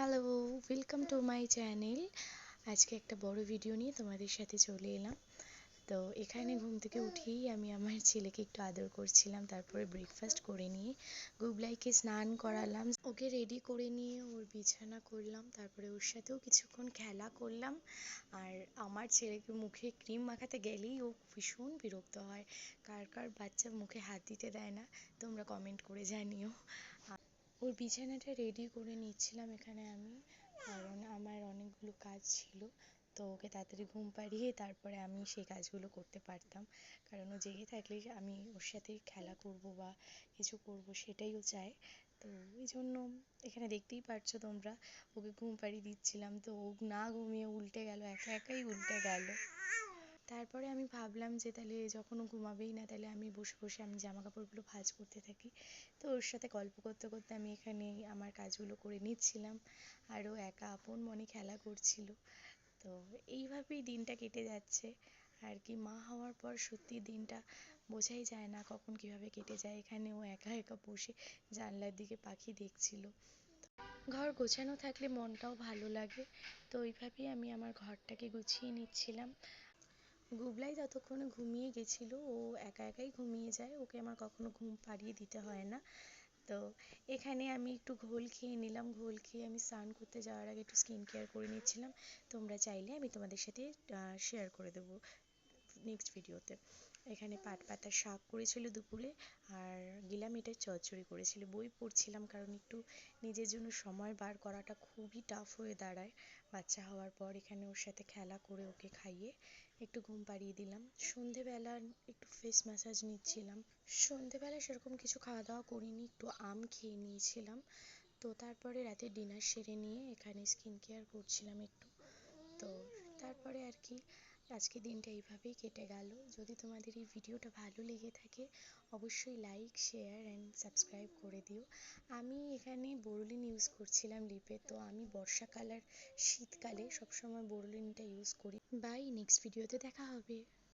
Hello, welcome to my channel. আজকে একটা বড় ভিডিও নিয়ে তোমাদের সাথে চলে এলাম। তো এখানে ঘুম থেকে উঠেই আমি আমার ছেলেকে একটু আদর করছিলাম, তারপরে ব্রেকফাস্ট করে নিয়ে গুবলাইকে স্নান করালাম, ওকে রেডি করে নিয়ে ওর বিছানা করলাম, তারপরে ওর সাথেও কিছুক্ষণ খেলা করলাম। আর আমার ছেলেকে মুখে ক্রিম মাখাতে গেলেই ও ভীষণ বিরক্ত হয়। কার কার বাচ্চা মুখে হাত দিতে দেয় না, তোমরা কমেন্ট করে জানিও। ওর বিছানাটা রেডি করে নিচ্ছিলাম এখানে আমি, কারণ আমার অনেকগুলো কাজ ছিল। তো ওকে তাড়াতাড়ি ঘুম পাড়িয়ে তারপরে আমি সেই কাজগুলো করতে পারতাম, কারণ ও জেগে থাকলে আমি ওর সাথে খেলা করব বা কিছু করব সেটাই ও চায়। তো ওই জন্য এখানে দেখতেই পারছো তোমরা, ওকে ঘুম পাড়িয়ে দিচ্ছিলাম, তো ও না ঘুমিয়ে উল্টে গেল, একা একাই উল্টে গেল। তারপরে আমি ভাবলাম যে তাহলে যখন ও ঘুমাবেই না, তাহলে আমি বসে বসে আমি জামা কাপড়গুলো ভাঁজ করতে থাকি। তো ওর সাথে গল্প করতে করতে আমি এখানে আমার কাজগুলো করে নিচ্ছিলাম, আর ও একা আপন মনে খেলা করছিল। তো এইভাবেই দিনটা কেটে যাচ্ছে আর কি। মা হওয়ার পর সত্যি দিনটা বোঝাই যায় না কখন কিভাবে কেটে যায়। এখানে ও একা একা বসে জানলার দিকে পাখি দেখছিল। ঘর গোছানো থাকলে মনটাও ভালো লাগে। তো ওইভাবেই আমি আমার ঘরটাকে গুছিয়ে নিচ্ছিলাম। গুবলাই ততক্ষণে ঘুমিয়ে গেছিলো, ও একা একাই ঘুমিয়ে যায়, ওকে আমার কখনো ঘুম পাড়িয়ে দিতে হয় না। তো এখানে আমি একটু ঘোল খেয়ে নিলাম, ঘোল খেয়ে আমি স্নান করতে যাওয়ার আগে একটু স্কিন কেয়ার করে নিচ্ছিলাম। তোমরা চাইলে আমি তোমাদের সাথে শেয়ার করে দেবো নেক্সট ভিডিওতে। এখানে পাট পাতার শাক করেছিল দুপুরে, আর গিলা মেটের চচ্চড়ি করেছিল। বই পড়ছিলাম, কারণ একটু নিজের জন্য সময় বার করাটা খুবই টাফ হয়ে দাঁড়ায় বাচ্চা হওয়ার পর। এখানে ওর সাথে খেলা করে ওকে খাইয়ে একটু ঘুম পাড়িয়ে দিলাম। সন্ধেবেলা একটু ফেস ম্যাসাজ নিচ্ছিলাম। সন্ধেবেলা সেরকম কিছু খাওয়া দাওয়া করিনি, একটু আম খেয়ে নিয়েছিলাম। তো তারপরে রাতে ডিনার সেরে নিয়ে এখানে স্কিন কেয়ার করছিলাম একটু। তো তারপরে আর কি আজকের দিনটা এইভাবেই কেটে গেল। যদি তোমাদের এই ভিডিওটা ভালো লেগে থাকে অবশ্যই লাইক, শেয়ার অ্যান্ড সাবস্ক্রাইব করে দিও। আমি এখানে বোরোলিন ইউজ করছিলাম লিপে। তো আমি বর্ষাকাল আর শীতকালে সবসময় বোরোলিনটা ইউজ করি। বাই, নেক্সট ভিডিওতে দেখা হবে।